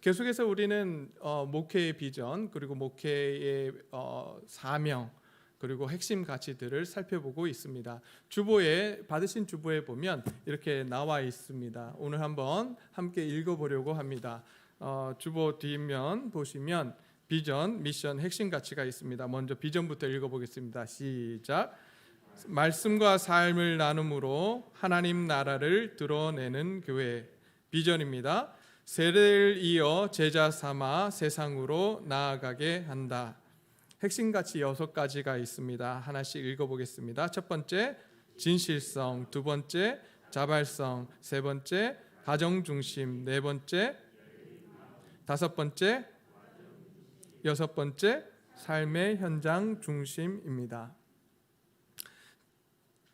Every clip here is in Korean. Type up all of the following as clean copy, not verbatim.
계속해서 우리는 목회의 비전 그리고 목회의 사명 그리고 핵심 가치들을 살펴보고 있습니다. 주보에 받으신 주보에 보면 이렇게 나와 있습니다. 오늘 한번 함께 읽어보려고 합니다. 주보 뒷면 보시면 비전, 미션, 핵심 가치가 있습니다. 먼저 비전부터 읽어보겠습니다. 시작. 말씀과 삶을 나눔으로 하나님 나라를 드러내는 교회. 비전입니다. 세대를 이어 제자 삼아 세상으로 나아가게 한다. 핵심 가치 6가지가 있습니다. 하나씩 읽어보겠습니다. 첫 번째, 진실성. 두 번째, 자발성. 세 번째, 가정 중심. 네 번째, 다섯 번째, 여섯 번째, 삶의 현장 중심입니다.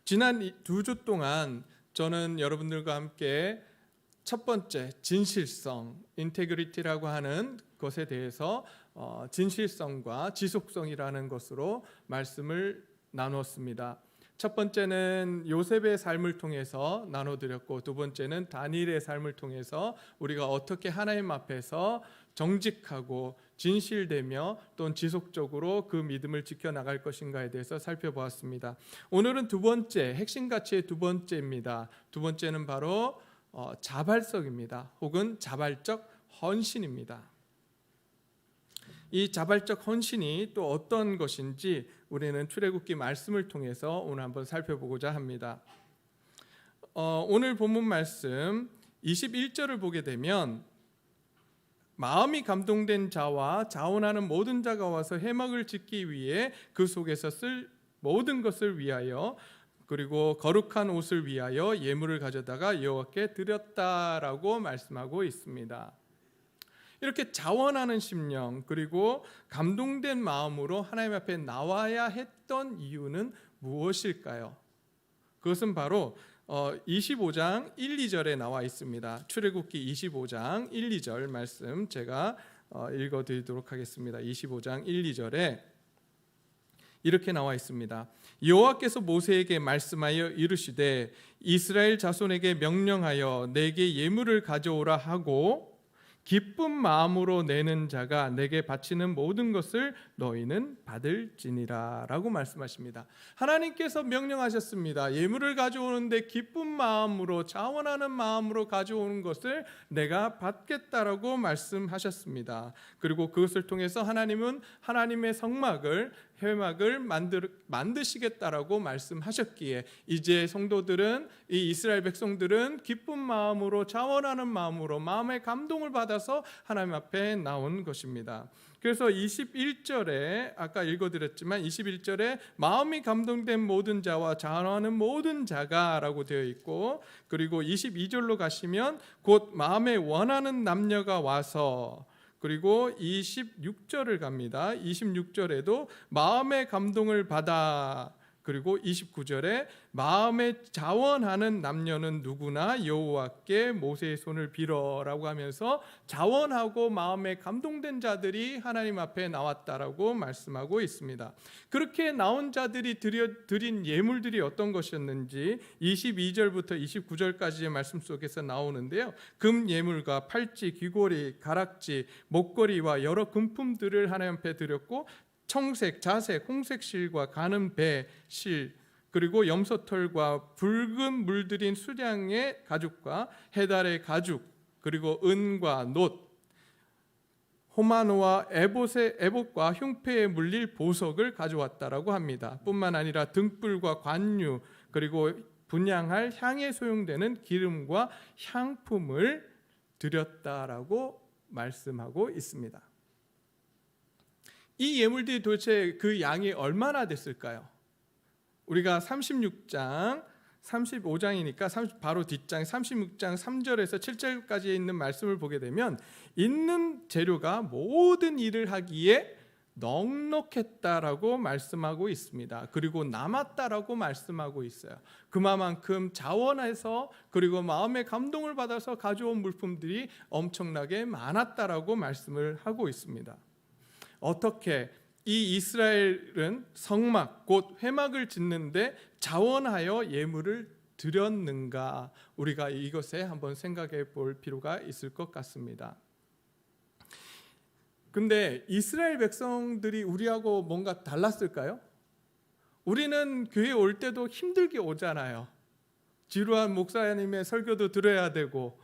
지난 2주 동안 저는 여러분들과 함께 첫 번째, 진실성, 인테그리티라고 하는 것에 대해서 진실성과 지속성이라는 것으로 말씀을 나눴습니다. 첫 번째는 요셉의 삶을 통해서 나눠드렸고, 두 번째는 다니엘의 삶을 통해서 우리가 어떻게 하나님 앞에서 정직하고 진실되며 또는 지속적으로 그 믿음을 지켜나갈 것인가에 대해서 살펴보았습니다. 오늘은 두 번째, 핵심 가치의 두 번째입니다. 두 번째는 바로 자발성입니다. 혹은 자발적 헌신입니다. 이 자발적 헌신이 또 어떤 것인지 우리는 출애굽기 말씀을 통해서 오늘 한번 살펴보고자 합니다. 오늘 본문 말씀 21절을 보게 되면 마음이 감동된 자와 자원하는 모든 자가 와서 회막을 짓기 위해 그 속에서 쓸 모든 것을 위하여 그리고 거룩한 옷을 위하여 예물을 가져다가 여호와께 드렸다라고 말씀하고 있습니다. 이렇게 자원하는 심령 그리고 감동된 마음으로 하나님 앞에 나와야 했던 이유는 무엇일까요? 그것은 바로 25장 1, 2절에 나와 있습니다. 출애굽기 25장 1, 2절 말씀 제가 읽어드리도록 하겠습니다. 25장 1, 2절에 이렇게 나와 있습니다. 여호와께서 모세에게 말씀하여 이르시되 이스라엘 자손에게 명령하여 내게 예물을 가져오라 하고 기쁜 마음으로 내는 자가 내게 바치는 모든 것을 너희는 받을지니라 라고 말씀하십니다. 하나님께서 명령하셨습니다. 예물을 가져오는데 기쁜 마음으로 자원하는 마음으로 가져오는 것을 내가 받겠다라고 말씀하셨습니다. 그리고 그것을 통해서 하나님은 하나님의 성막을 회막을 만드시겠다라고 말씀하셨기에 이제 성도들은 이 이스라엘 백성들은 기쁜 마음으로 자원하는 마음으로 마음의 감동을 받아서 하나님 앞에 나온 것입니다. 그래서 21절에 아까 읽어드렸지만 21절에 마음이 감동된 모든 자와 자원하는 모든 자가 라고 되어 있고 그리고 22절로 가시면 곧 마음에 원하는 남녀가 와서 그리고 26절을 갑니다. 26절에도 마음의 감동을 받아 그리고 29절에 마음에 자원하는 남녀는 누구나 여호와께 모세의 손을 빌어라고 하면서 자원하고 마음에 감동된 자들이 하나님 앞에 나왔다라고 말씀하고 있습니다. 그렇게 나온 자들이 드린 예물들이 어떤 것이었는지 22절부터 29절까지의 말씀 속에서 나오는데요. 금 예물과 팔찌, 귀고리, 가락지, 목걸이와 여러 금품들을 하나님 앞에 드렸고 청색, 자색, 홍색 실과 가는 배, 실 그리고 염소털과 붉은 물들인 수량의 가죽과 해달의 가죽 그리고 은과 놋, 호마노와 에봇과 흉패에 물릴 보석을 가져왔다라고 합니다. 뿐만 아니라 등불과 관유 그리고 분향할 향에 소용되는 기름과 향품을 드렸다라고 말씀하고 있습니다. 이 예물들이 도대체 그 양이 얼마나 됐을까요? 우리가 36장, 35장이니까 바로 뒷장 36장 3절에서 7절까지 있는 말씀을 보게 되면 있는 재료가 모든 일을 하기에 넉넉했다라고 말씀하고 있습니다. 그리고 남았다라고 말씀하고 있어요. 그만큼 자원해서 그리고 마음의 감동을 받아서 가져온 물품들이 엄청나게 많았다라고 말씀을 하고 있습니다. 어떻게 이 이스라엘은 성막 곧 회막을 짓는데 자원하여 예물을 드렸는가 우리가 이것에 한번 생각해 볼 필요가 있을 것 같습니다. 근데 이스라엘 백성들이 우리하고 뭔가 달랐을까요? 우리는 교회 올 때도 힘들게 오잖아요. 지루한 목사님의 설교도 들어야 되고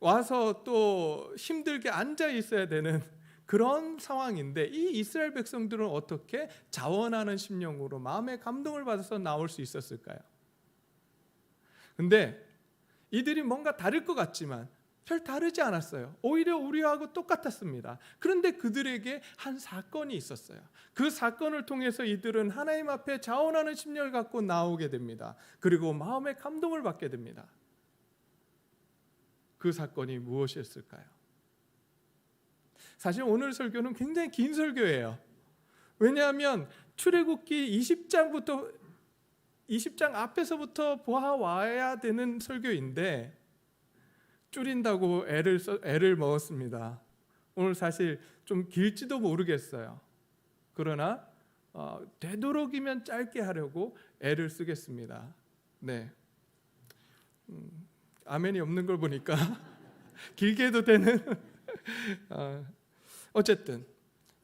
와서 또 힘들게 앉아 있어야 되는 그런 상황인데, 이 이스라엘 백성들은 어떻게 자원하는 심령으로 마음의 감동을 받아서 나올 수 있었을까요? 근데 이들이 뭔가 다를 것 같지만 별 다르지 않았어요. 오히려 우리하고 똑같았습니다. 그런데 그들에게 한 사건이 있었어요. 그 사건을 통해서 이들은 하나님 앞에 자원하는 심령을 갖고 나오게 됩니다. 그리고 마음의 감동을 받게 됩니다. 그 사건이 무엇이었을까요? 사실 오늘 설교는 굉장히 긴 설교예요. 왜냐하면 출애굽기 20장 앞에서부터 보아와야 되는 설교인데 줄인다고 애를 먹었습니다. 오늘 사실 좀 길지도 모르겠어요. 그러나 되도록이면 짧게 하려고 애를 쓰겠습니다. 네, 아멘이 없는 걸 보니까 길게 해도 되는. 어쨌든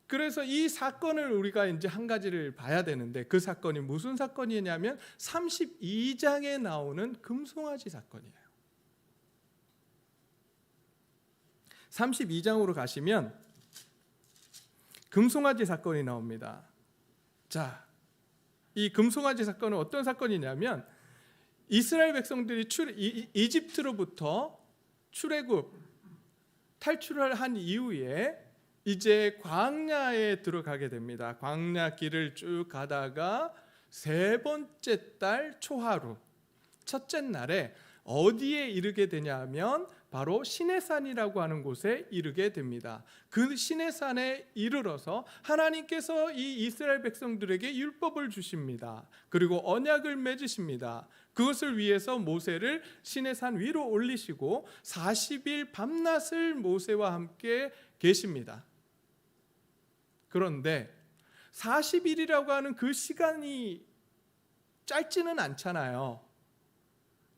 그래서 이 사건을 우리가 이제 한 가지를 봐야 되는데, 그 사건이 무슨 사건이냐면 32장에 나오는 금송아지 사건이에요. 32장으로 가시면 금송아지 사건이 나옵니다. 자, 이 금송아지 사건은 어떤 사건이냐면, 이스라엘 백성들이 이집트로부터 출애굽 탈출을 한 이후에 이제 광야에 들어가게 됩니다. 광야 길을 쭉 가다가 세 번째 달 초하루, 첫째 날에 어디에 이르게 되냐면 바로 시내산이라고 하는 곳에 이르게 됩니다. 그 시내산에 이르러서 하나님께서 이 이스라엘 백성들에게 율법을 주십니다. 그리고 언약을 맺으십니다. 그것을 위해서 모세를 시내산 위로 올리시고 40일 밤낮을 모세와 함께 계십니다. 그런데 40일이라고 하는 그 시간이 짧지는 않잖아요.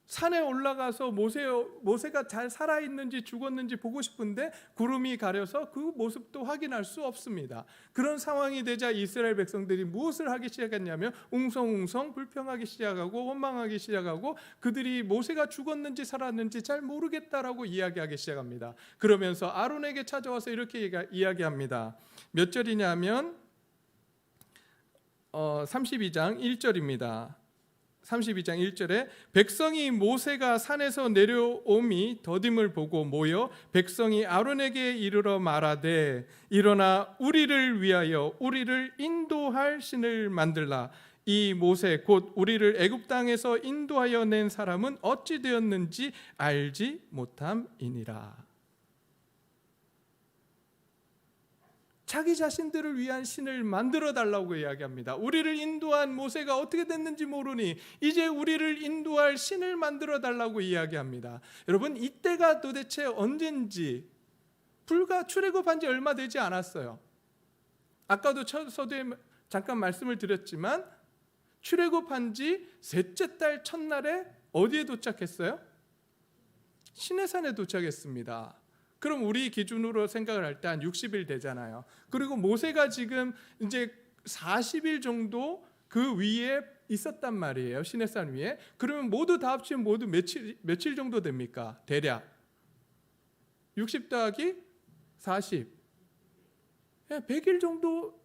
산에 올라가서 모세가 잘 살아있는지 죽었는지 보고 싶은데 구름이 가려서 그 모습도 확인할 수 없습니다. 그런 상황이 되자 이스라엘 백성들이 무엇을 하기 시작했냐면 웅성웅성 불평하기 시작하고 원망하기 시작하고, 그들이 모세가 죽었는지 살았는지 잘 모르겠다라고 이야기하기 시작합니다. 그러면서 아론에게 찾아와서 이렇게 이야기합니다. 몇 절이냐면 32장 1절입니다. 32장 1절에 백성이 모세가 산에서 내려옴이 더딤을 보고 모여 백성이 아론에게 이르러 말하되, 일어나 우리를 위하여 우리를 인도할 신을 만들라. 이 모세 곧 우리를 애굽 땅에서 인도하여 낸 사람은 어찌 되었는지 알지 못함이니라. 자기 자신들을 위한 신을 만들어 달라고 이야기합니다. 우리를 인도한 모세가 어떻게 됐는지 모르니 이제 우리를 인도할 신을 만들어 달라고 이야기합니다. 여러분, 이때가 도대체 언젠지, 불과 출애굽한 지 얼마 되지 않았어요. 아까도 서두에 잠깐 말씀을 드렸지만 출애굽한 지 셋째 달 첫날에 어디에 도착했어요? 시내산에 도착했습니다. 그럼 우리 기준으로 생각을 할 때 한 60일 되잖아요. 그리고 모세가 지금 이제 40일 정도 그 위에 있었단 말이에요. 시내산 위에. 그러면 모두 다 합치면 모두 며칠 정도 됩니까? 대략 60 더하기 40, 100일 정도,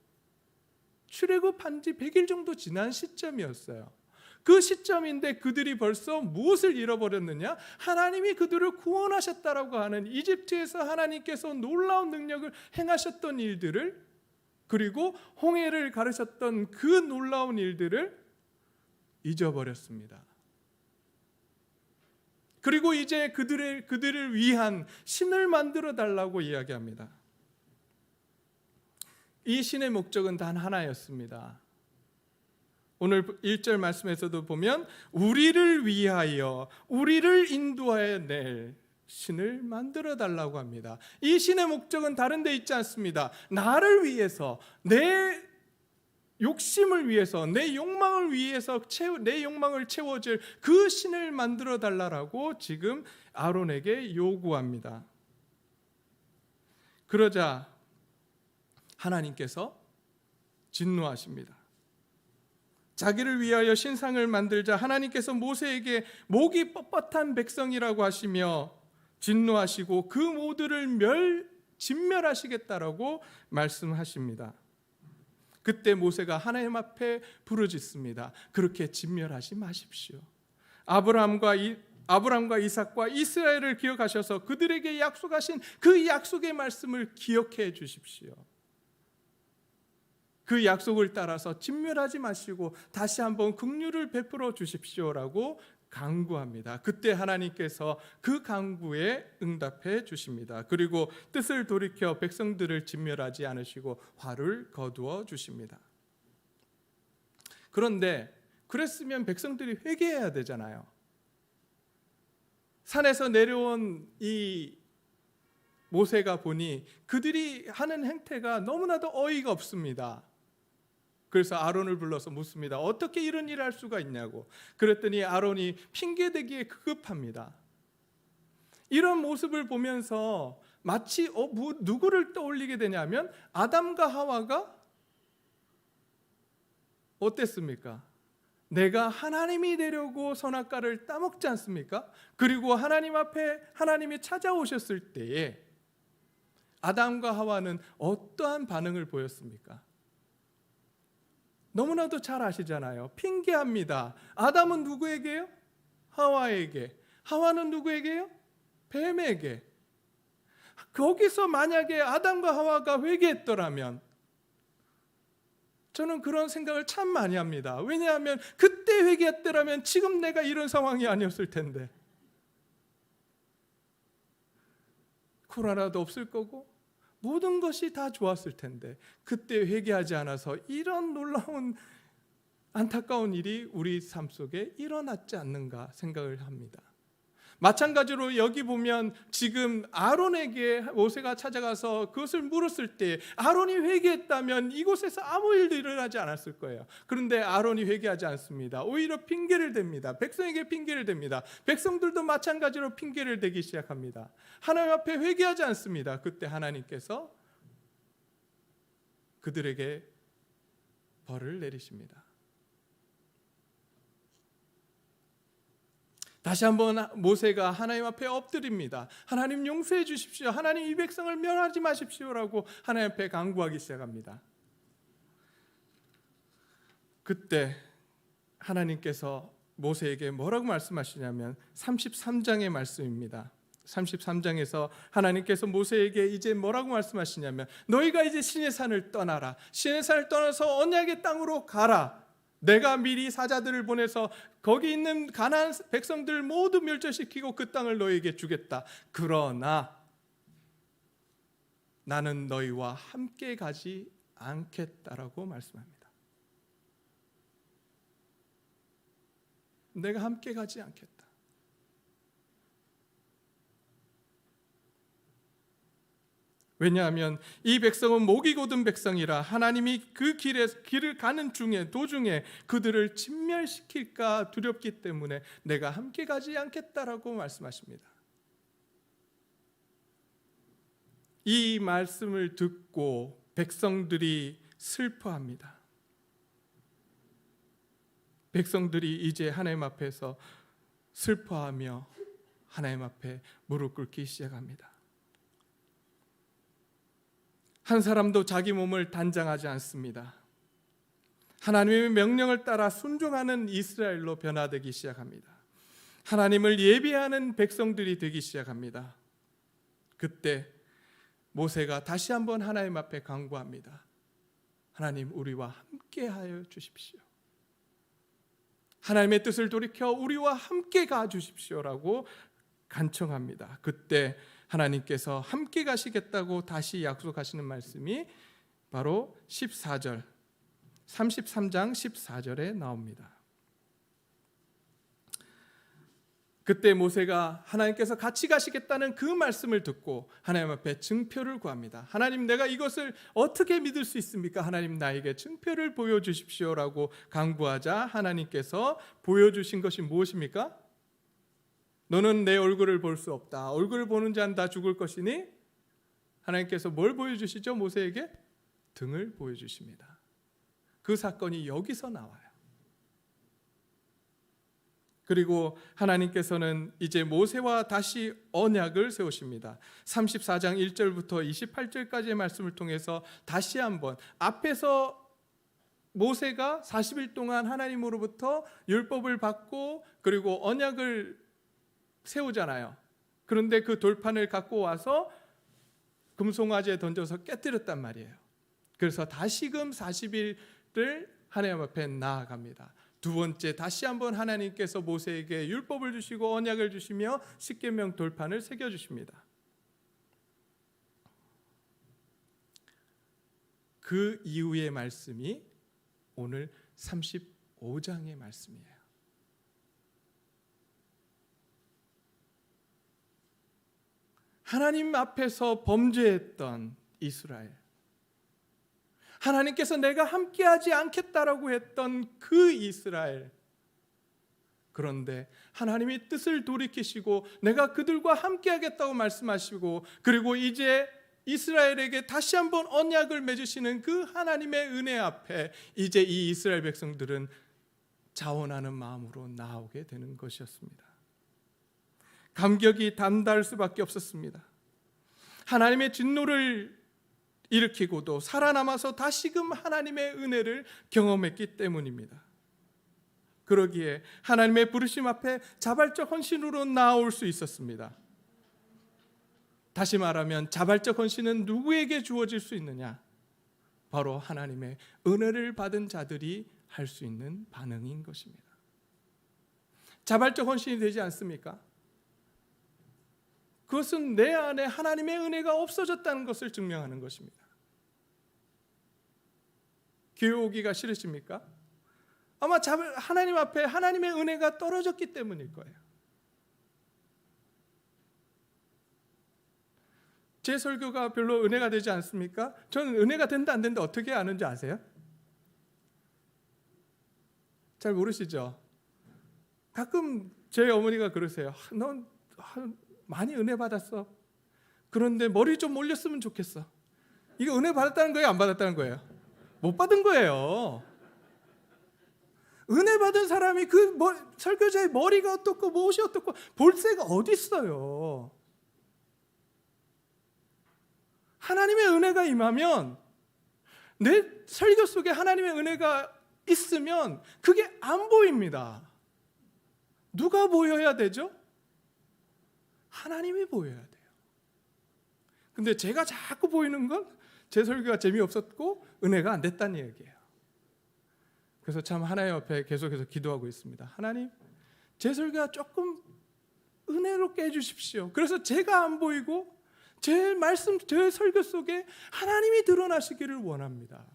출애굽한 지 100일 정도 지난 시점이었어요. 그 시점인데 그들이 벌써 무엇을 잃어버렸느냐? 하나님이 그들을 구원하셨다라고 하는, 이집트에서 하나님께서 놀라운 능력을 행하셨던 일들을, 그리고 홍해를 가르셨던 그 놀라운 일들을 잊어버렸습니다. 그리고 이제 그들을 위한 신을 만들어 달라고 이야기합니다. 이 신의 목적은 단 하나였습니다. 오늘 1절 말씀에서도 보면 우리를 위하여 우리를 인도하여 낼 신을 만들어 달라고 합니다. 이 신의 목적은 다른 데 있지 않습니다. 나를 위해서, 내 욕심을 위해서, 내 욕망을 위해서 내 욕망을 채워줄 그 신을 만들어 달라고 지금 아론에게 요구합니다. 그러자 하나님께서 진노하십니다. 자기를 위하여 신상을 만들자 하나님께서 모세에게 목이 뻣뻣한 백성이라고 하시며 진노하시고 그 모두를 진멸하시겠다라고 말씀하십니다. 그때 모세가 하나님 앞에 부르짖습니다. 그렇게 진멸하지 마십시오. 아브라함과 이삭과 이스라엘을 기억하셔서 그들에게 약속하신 그 약속의 말씀을 기억해 주십시오. 그 약속을 따라서 진멸하지 마시고 다시 한번 긍휼을 베풀어 주십시오라고 간구합니다. 그때 하나님께서 그 간구에 응답해 주십니다. 그리고 뜻을 돌이켜 백성들을 진멸하지 않으시고 화를 거두어 주십니다. 그런데 그랬으면 백성들이 회개해야 되잖아요. 산에서 내려온 이 모세가 보니 그들이 하는 행태가 너무나도 어이가 없습니다. 그래서 아론을 불러서 묻습니다. 어떻게 이런 일을 할 수가 있냐고. 그랬더니 아론이 핑계대기에 급급합니다. 이런 모습을 보면서 마치 누구를 떠올리게 되냐면 아담과 하와가 어땠습니까? 내가 하나님이 되려고 선악과를 따먹지 않습니까? 그리고 하나님 앞에 하나님이 찾아오셨을 때에 아담과 하와는 어떠한 반응을 보였습니까? 너무나도 잘 아시잖아요. 핑계합니다. 아담은 누구에게요? 하와에게. 하와는 누구에게요? 뱀에게. 거기서 만약에 아담과 하와가 회개했더라면 저는 그런 생각을 참 많이 합니다. 왜냐하면 그때 회개했더라면 지금 내가 이런 상황이 아니었을 텐데. 코로나도 없을 거고 모든 것이 다 좋았을 텐데 그때 회개하지 않아서 이런 놀라운 안타까운 일이 우리 삶 속에 일어났지 않는가 생각을 합니다. 마찬가지로 여기 보면 지금 아론에게 모세가 찾아가서 그것을 물었을 때 아론이 회개했다면 이곳에서 아무 일도 일어나지 않았을 거예요. 그런데 아론이 회개하지 않습니다. 오히려 핑계를 댑니다. 백성에게 핑계를 댑니다. 백성들도 마찬가지로 핑계를 대기 시작합니다. 하나님 앞에 회개하지 않습니다. 그때 하나님께서 그들에게 벌을 내리십니다. 다시 한번 모세가 하나님 앞에 엎드립니다. 하나님 용서해 주십시오. 하나님 이 백성을 멸하지 마십시오라고 하나님 앞에 간구하기 시작합니다. 그때 하나님께서 모세에게 뭐라고 말씀하시냐면 33장의 말씀입니다. 33장에서 하나님께서 모세에게 이제 뭐라고 말씀하시냐면 너희가 이제 시내산을 떠나라. 시내산을 떠나서 언약의 땅으로 가라. 내가 미리 사자들을 보내서 거기 있는 가나안 백성들 모두 멸절시키고 그 땅을 너희에게 주겠다. 그러나 나는 너희와 함께 가지 않겠다라고 말씀합니다. 내가 함께 가지 않겠다. 왜냐하면 이 백성은 목이 곧은 백성이라 하나님이 그 길을 가는 중에 도중에 그들을 진멸시킬까 두렵기 때문에 내가 함께 가지 않겠다라고 말씀하십니다. 이 말씀을 듣고 백성들이 슬퍼합니다. 백성들이 이제 하나님 앞에서 슬퍼하며 하나님 앞에 무릎 꿇기 시작합니다. 한 사람도 자기 몸을 단장하지 않습니다. 하나님의 명령을 따라 순종하는 이스라엘로 변화되기 시작합니다. 하나님을 예배하는 백성들이 되기 시작합니다. 그때 모세가 다시 한번 하나님 앞에 간구합니다. 하나님 우리와 함께하여 주십시오. 하나님의 뜻을 돌이켜 우리와 함께 가 주십시오라고 간청합니다. 그때 하나님께서 함께 가시겠다고 다시 약속하시는 말씀이 바로 14절 33장 14절에 나옵니다. 그때 모세가 하나님께서 같이 가시겠다는 그 말씀을 듣고 하나님 앞에 증표를 구합니다. 하나님 내가 이것을 어떻게 믿을 수 있습니까? 하나님 나에게 증표를 보여주십시오라고 간구하자 하나님께서 보여주신 것이 무엇입니까? 너는 내 얼굴을 볼 수 없다. 얼굴을 보는 자는 다 죽을 것이니 하나님께서 뭘 보여주시죠? 모세에게 등을 보여주십니다. 그 사건이 여기서 나와요. 그리고 하나님께서는 이제 모세와 다시 언약을 세우십니다. 34장 1절부터 28절까지의 말씀을 통해서 다시 한번, 앞에서 모세가 40일 동안 하나님으로부터 율법을 받고 그리고 언약을 세우잖아요. 그런데 그 돌판을 갖고 와서 금송아지에 던져서 깨뜨렸단 말이에요. 그래서 다시금 40일을 하나님 앞에 나아갑니다. 두 번째, 다시 한번 하나님께서 모세에게 율법을 주시고 언약을 주시며 십계명 돌판을 새겨주십니다. 그 이후의 말씀이 오늘 35장의 말씀이에요. 하나님 앞에서 범죄했던 이스라엘, 하나님께서 내가 함께하지 않겠다라고 했던 그 이스라엘, 그런데 하나님이 뜻을 돌이키시고 내가 그들과 함께하겠다고 말씀하시고, 그리고 이제 이스라엘에게 다시 한번 언약을 맺으시는 그 하나님의 은혜 앞에 이제 이 이스라엘 백성들은 자원하는 마음으로 나오게 되는 것이었습니다. 감격이 담달 수밖에 없었습니다. 하나님의 진노를 일으키고도 살아남아서 다시금 하나님의 은혜를 경험했기 때문입니다. 그러기에 하나님의 부르심 앞에 자발적 헌신으로 나올 수 있었습니다. 다시 말하면 자발적 헌신은 누구에게 주어질 수 있느냐? 바로 하나님의 은혜를 받은 자들이 할 수 있는 반응인 것입니다. 자발적 헌신이 되지 않습니까? 그것은 내 안에 하나님의 은혜가 없어졌다는 것을 증명하는 것입니다. 교회 오기가 싫으십니까? 아마 하나님 앞에 하나님의 은혜가 떨어졌기 때문일 거예요. 제 설교가 별로 은혜가 되지 않습니까? 저는 은혜가 된다 안 된다 어떻게 아는지 아세요? 잘 모르시죠? 가끔 제 어머니가 그러세요. 넌 많이 은혜 받았어. 그런데 머리 좀 올렸으면 좋겠어. 이거 은혜 받았다는 거예요? 안 받았다는 거예요? 못 받은 거예요. 은혜 받은 사람이 설교자의 머리가 어떻고 무엇이 어떻고 볼새가 어디 있어요? 하나님의 은혜가 임하면, 내 설교 속에 하나님의 은혜가 있으면 그게 안 보입니다. 누가 보여야 되죠? 하나님이 보여야 돼요. 근데 제가 자꾸 보이는 건 제 설교가 재미없었고 은혜가 안 됐다는 얘기예요. 그래서 참 하나님 앞에 계속해서 기도하고 있습니다. 하나님, 제 설교가 조금 은혜롭게 해주십시오. 그래서 제가 안 보이고 제 말씀, 제 설교 속에 하나님이 드러나시기를 원합니다.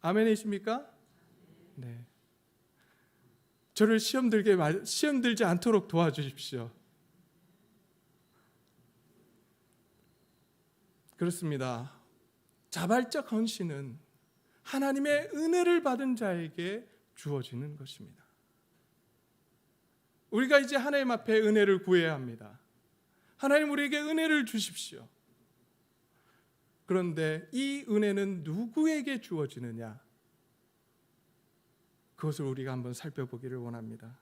아멘이십니까? 네. 저를 시험 들지 않도록 도와주십시오. 그렇습니다. 자발적 헌신은 하나님의 은혜를 받은 자에게 주어지는 것입니다. 우리가 이제 하나님 앞에 은혜를 구해야 합니다. 하나님, 우리에게 은혜를 주십시오. 그런데 이 은혜는 누구에게 주어지느냐? 그것을 우리가 한번 살펴보기를 원합니다.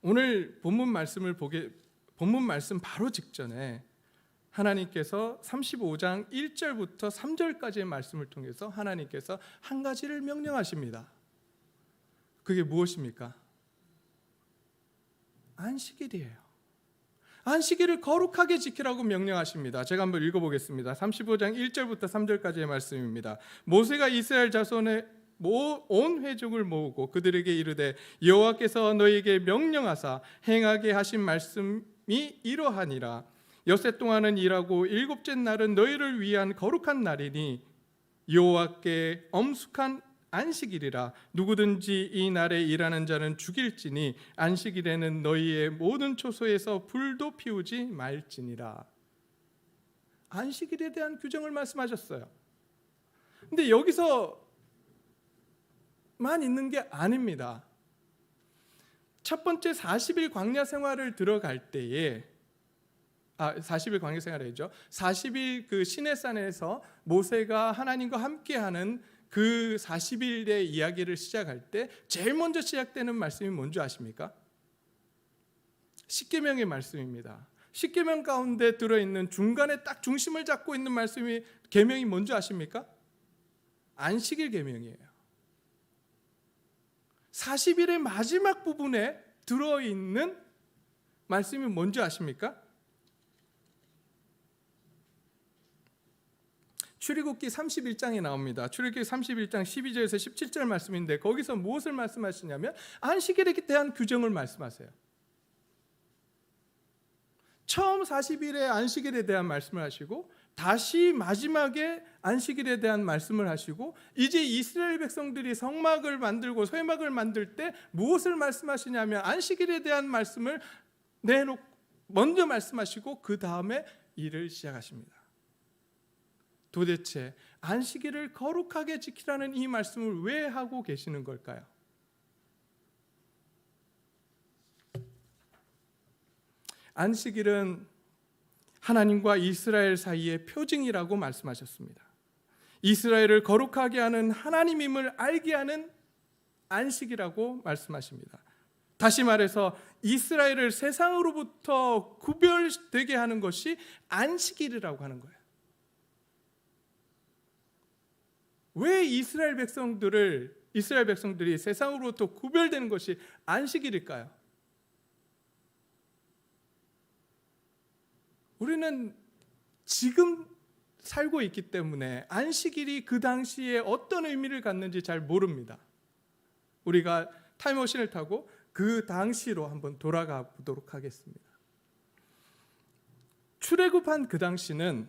오늘 본문 말씀 바로 직전에 하나님께서 35장 1절부터 3절까지의 말씀을 통해서 하나님께서 한 가지를 명령하십니다. 그게 무엇입니까? 안식일이에요. 안식일을 거룩하게 지키라고 명령하십니다. 제가 한번 읽어보겠습니다. 35장 1절부터 3절까지의 말씀입니다. 모세가 이스라엘 자손의 온 회족을 모으고 그들에게 이르되, 여호와께서 너희에게 명령하사 행하게 하신 말씀이 이러하니라. 엿새 동안은 일하고 일곱째 날은 너희를 위한 거룩한 날이니 여호와께 엄숙한 안식일이라. 누구든지 이 날에 일하는 자는 죽일지니 안식일에는 너희의 모든 초소에서 불도 피우지 말지니라. 안식일에 대한 규정을 말씀하셨어요. 근데 여기서만 있는 게 아닙니다. 첫 번째 40일 광야 생활을 들어갈 때에 40일 광야 생활이죠. 40일 그 시내산에서 모세가 하나님과 함께하는 그 40일의 이야기를 시작할 때 제일 먼저 시작되는 말씀이 뭔지 아십니까? 십계명의 말씀입니다. 십계명 가운데 들어있는 중간에 딱 중심을 잡고 있는 말씀이 계명이 뭔지 아십니까? 안식일 계명이에요. 40일의 마지막 부분에 들어있는 말씀이 뭔지 아십니까? 출애굽기 31장에 나옵니다. 출애굽기 31장 12절에서 17절 말씀인데 거기서 무엇을 말씀하시냐면 안식일에 대한 규정을 말씀하세요. 처음 40일의 안식일에 대한 말씀을 하시고 다시 마지막에 안식일에 대한 말씀을 하시고 이제 이스라엘 백성들이 성막을 만들고 쇠막을 만들 때 무엇을 말씀하시냐면 안식일에 대한 말씀을 먼저 말씀하시고 그 다음에 일을 시작하십니다. 도대체 안식일을 거룩하게 지키라는 이 말씀을 왜 하고 계시는 걸까요? 안식일은 하나님과 이스라엘 사이의 표징이라고 말씀하셨습니다. 이스라엘을 거룩하게 하는 하나님임을 알게 하는 안식이라고 말씀하십니다. 다시 말해서 이스라엘을 세상으로부터 구별되게 하는 것이 안식일이라고 하는 거예요. 왜 이스라엘 백성들이 세상으로부터 구별되는 것이 안식일일까요? 우리는 지금 살고 있기 때문에 안식일이 그 당시에 어떤 의미를 갖는지 잘 모릅니다. 우리가 타임머신을 타고 그 당시로 한번 돌아가 보도록 하겠습니다. 출애굽한 그 당시는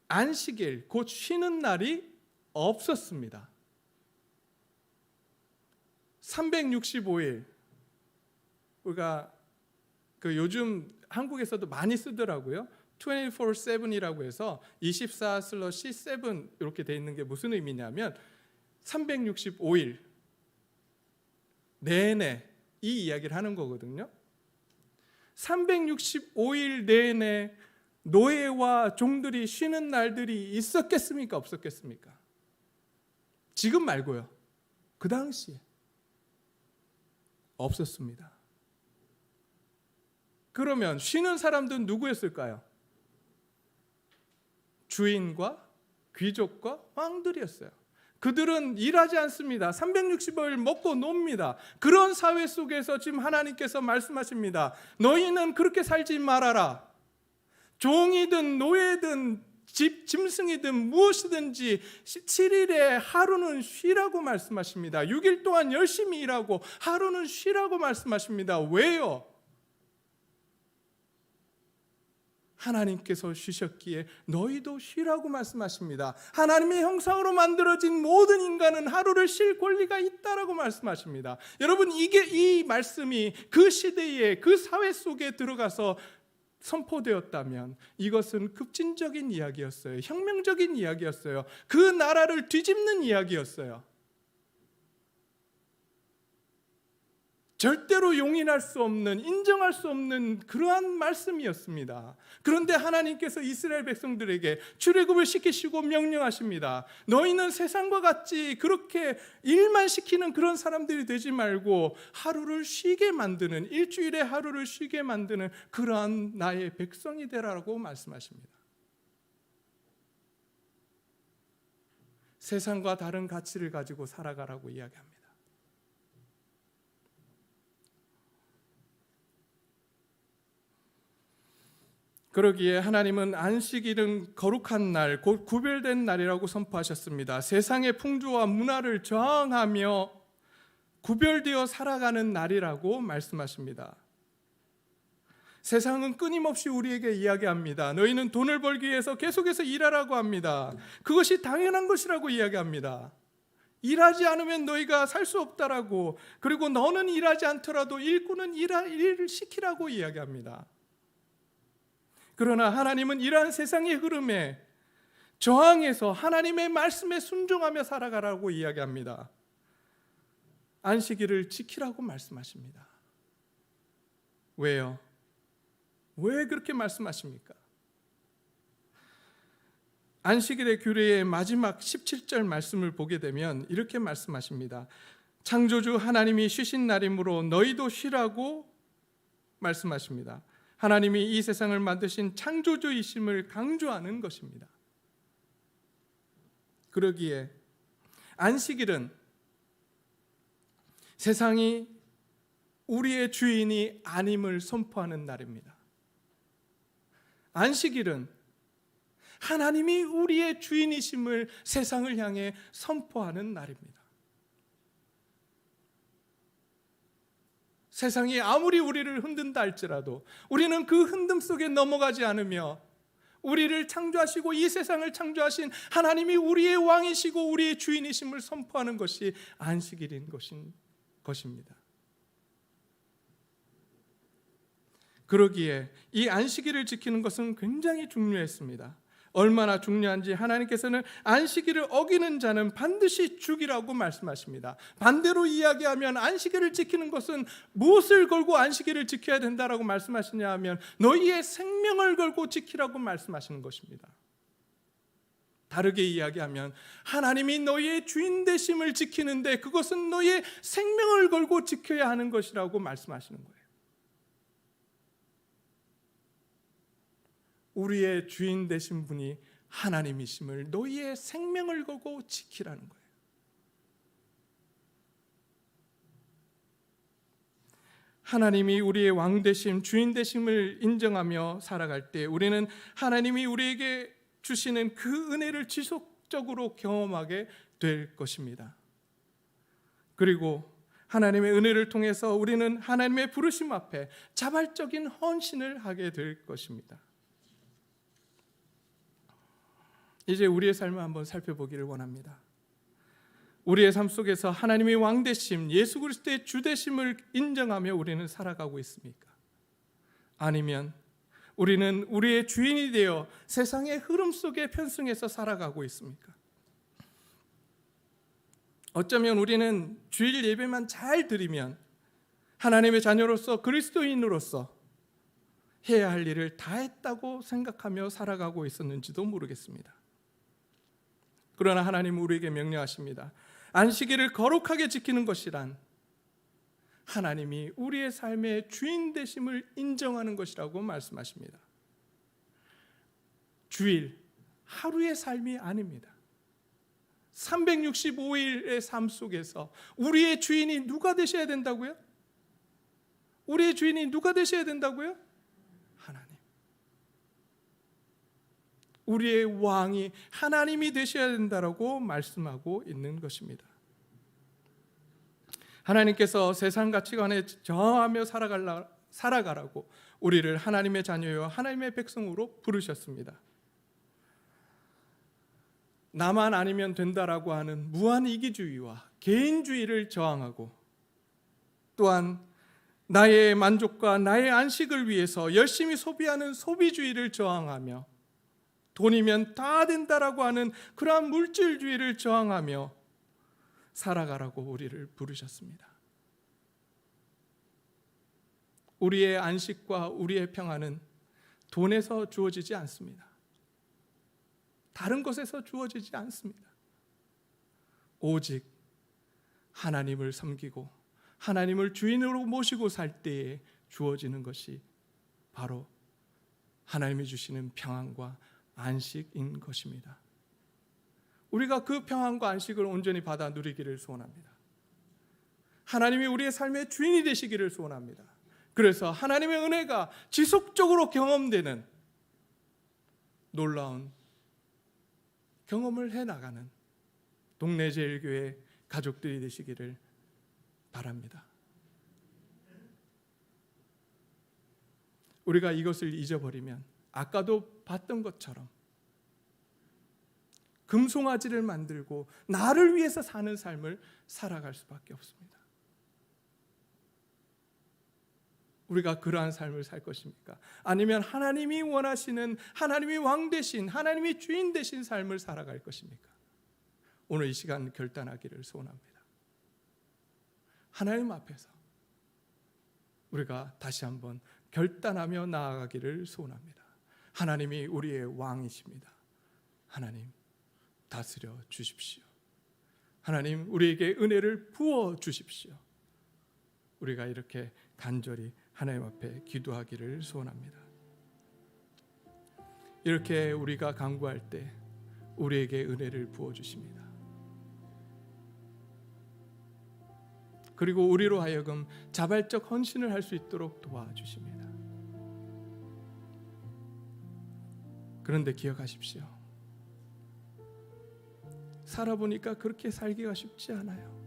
안식일, 곧 쉬는 날이 없었습니다. 365일, 우리가 요즘 한국에서도 많이 쓰더라고요. 24/7이라고 해서 24/7 이렇게 돼 있는 게 무슨 의미냐면 365일 내내 이 이야기를 하는 거거든요. 365일 내내 노예와 종들이 쉬는 날들이 있었겠습니까? 없었겠습니까? 지금 말고요. 그 당시에 없었습니다. 그러면 쉬는 사람들은 누구였을까요? 주인과 귀족과 왕들이었어요. 그들은 일하지 않습니다. 365일 먹고 놉니다. 그런 사회 속에서 지금 하나님께서 말씀하십니다. 너희는 그렇게 살지 말아라. 종이든 노예든 짐승이든 무엇이든지 7일에 하루는 쉬라고 말씀하십니다. 6일 동안 열심히 일하고 하루는 쉬라고 말씀하십니다. 왜요? 하나님께서 쉬셨기에 너희도 쉬라고 말씀하십니다. 하나님의 형상으로 만들어진 모든 인간은 하루를 쉴 권리가 있다라고 말씀하십니다. 여러분, 이 말씀이 그 시대에 그 사회 속에 들어가서 선포되었다면 이것은 급진적인 이야기였어요. 혁명적인 이야기였어요. 그 나라를 뒤집는 이야기였어요. 절대로 용인할 수 없는, 인정할 수 없는 그러한 말씀이었습니다. 그런데 하나님께서 이스라엘 백성들에게 출애굽을 시키시고 명령하십니다. 너희는 세상과 같이 그렇게 일만 시키는 그런 사람들이 되지 말고 하루를 쉬게 만드는, 일주일에 하루를 쉬게 만드는 그러한 나의 백성이 되라고 말씀하십니다. 세상과 다른 가치를 가지고 살아가라고 이야기합니다. 그러기에 하나님은 안식일은 거룩한 날, 곧 구별된 날이라고 선포하셨습니다. 세상의 풍조와 문화를 저항하며 구별되어 살아가는 날이라고 말씀하십니다. 세상은 끊임없이 우리에게 이야기합니다. 너희는 돈을 벌기 위해서 계속해서 일하라고 합니다. 그것이 당연한 것이라고 이야기합니다. 일하지 않으면 너희가 살 수 없다라고, 그리고 너는 일하지 않더라도 일꾼은 일을 시키라고 이야기합니다. 그러나 하나님은 이러한 세상의 흐름에 저항해서 하나님의 말씀에 순종하며 살아가라고 이야기합니다. 안식일을 지키라고 말씀하십니다. 왜요? 왜 그렇게 말씀하십니까? 안식일의 규례의 마지막 17절 말씀을 보게 되면 이렇게 말씀하십니다. 창조주 하나님이 쉬신 날이므로 너희도 쉬라고 말씀하십니다. 하나님이 이 세상을 만드신 창조주이심을 강조하는 것입니다. 그러기에 안식일은 세상이 우리의 주인이 아님을 선포하는 날입니다. 안식일은 하나님이 우리의 주인이심을 세상을 향해 선포하는 날입니다. 세상이 아무리 우리를 흔든다 할지라도 우리는 그 흔듦 속에 넘어가지 않으며 우리를 창조하시고 이 세상을 창조하신 하나님이 우리의 왕이시고 우리의 주인이심을 선포하는 것이 안식일인 것입니다. 그러기에 이 안식일을 지키는 것은 굉장히 중요했습니다. 얼마나 중요한지 하나님께서는 안식일을 어기는 자는 반드시 죽이라고 말씀하십니다. 반대로 이야기하면 안식일을 지키는 것은 무엇을 걸고 안식일을 지켜야 된다라고 말씀하시냐 하면 너희의 생명을 걸고 지키라고 말씀하시는 것입니다. 다르게 이야기하면 하나님이 너희의 주인 되심을 지키는데 그것은 너희의 생명을 걸고 지켜야 하는 것이라고 말씀하시는 거예요. 우리의 주인 되신 분이 하나님이심을 너희의 생명을 걸고 지키라는 거예요. 하나님이 우리의 왕 되심, 주인 되심을 인정하며 살아갈 때 우리는 하나님이 우리에게 주시는 그 은혜를 지속적으로 경험하게 될 것입니다. 그리고 하나님의 은혜를 통해서 우리는 하나님의 부르심 앞에 자발적인 헌신을 하게 될 것입니다. 이제 우리의 삶을 한번 살펴보기를 원합니다. 우리의 삶 속에서 하나님의 왕 되심, 예수 그리스도의 주 되심을 인정하며 우리는 살아가고 있습니까? 아니면 우리는 우리의 주인이 되어 세상의 흐름 속에 편승해서 살아가고 있습니까? 어쩌면 우리는 주일 예배만 잘 드리면 하나님의 자녀로서 그리스도인으로서 해야 할 일을 다 했다고 생각하며 살아가고 있었는지도 모르겠습니다. 그러나 하나님은 우리에게 명령하십니다. 안식일을 거룩하게 지키는 것이란 하나님이 우리의 삶의 주인 되심을 인정하는 것이라고 말씀하십니다. 주일, 하루의 삶이 아닙니다. 365일의 삶 속에서 우리의 주인이 누가 되셔야 된다고요? 우리의 주인이 누가 되셔야 된다고요? 하나님. 우리의 왕이 하나님이 되셔야 된다라고 말씀하고 있는 것입니다. 하나님께서 세상 가치관에 저항하며 살아가라고 우리를 하나님의 자녀요 하나님의 백성으로 부르셨습니다. 나만 아니면 된다라고 하는 무한 이기주의와 개인주의를 저항하고 또한 나의 만족과 나의 안식을 위해서 열심히 소비하는 소비주의를 저항하며 돈이면 다 된다라고 하는 그러한 물질주의를 저항하며 살아가라고 우리를 부르셨습니다. 우리의 안식과 우리의 평안은 돈에서 주어지지 않습니다. 다른 것에서 주어지지 않습니다. 오직 하나님을 섬기고 하나님을 주인으로 모시고 살 때에 주어지는 것이 바로 하나님이 주시는 평안과 안식인 것입니다. 우리가 그 평안과 안식을 온전히 받아 누리기를 소원합니다. 하나님이 우리의 삶의 주인이 되시기를 소원합니다. 그래서 하나님의 은혜가 지속적으로 경험되는 놀라운 경험을 해나가는 동네 제일교회 가족들이 되시기를 바랍니다. 우리가 이것을 잊어버리면 아까도 봤던 것처럼 금송아지를 만들고 나를 위해서 사는 삶을 살아갈 수밖에 없습니다. 우리가 그러한 삶을 살 것입니까? 아니면 하나님이 원하시는 하나님이 왕 되신 하나님이 주인 되신 삶을 살아갈 것입니까? 오늘 이 시간 결단하기를 소원합니다. 하나님 앞에서 우리가 다시 한번 결단하며 나아가기를 소원합니다. 하나님이 우리의 왕이십니다. 하나님 다스려 주십시오. 하나님 우리에게 은혜를 부어 주십시오. 우리가 이렇게 간절히 하나님 앞에 기도하기를 소원합니다. 이렇게 우리가 간구할 때 우리에게 은혜를 부어 주십니다. 그리고 우리로 하여금 자발적 헌신을 할 수 있도록 도와주십니다. 그런데 기억하십시오. 살아보니까 그렇게 살기가 쉽지 않아요.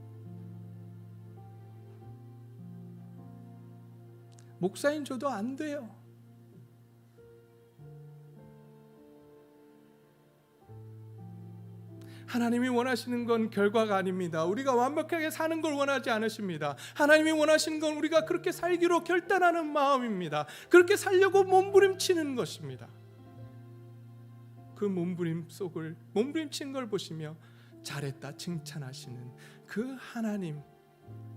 목사인 저도 안 돼요. 하나님이 원하시는 건 결과가 아닙니다. 우리가 완벽하게 사는 걸 원하지 않으십니다. 하나님이 원하시는 건 우리가 그렇게 살기로 결단하는 마음입니다. 그렇게 살려고 몸부림치는 것입니다. 그 몸부림치는 걸 보시며 잘했다 칭찬하시는 그 하나님,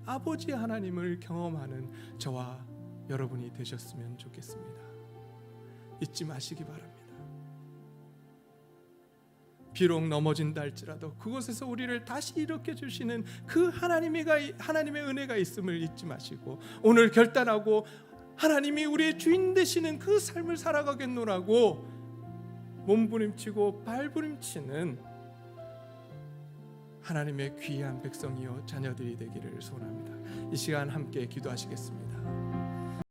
아버지 하나님을 경험하는 저와 여러분이 되셨으면 좋겠습니다. 잊지 마시기 바랍니다. 비록 넘어진다 할지라도 그곳에서 우리를 다시 일으켜 주시는 그 하나님의 은혜가 있음을 잊지 마시고 오늘 결단하고 하나님이 우리의 주인 되시는 그 삶을 살아가겠노라고 몸부림치고 발부림치는 하나님의 귀한 백성이요 자녀들이 되기를 소원합니다. 이 시간 함께 기도하시겠습니다.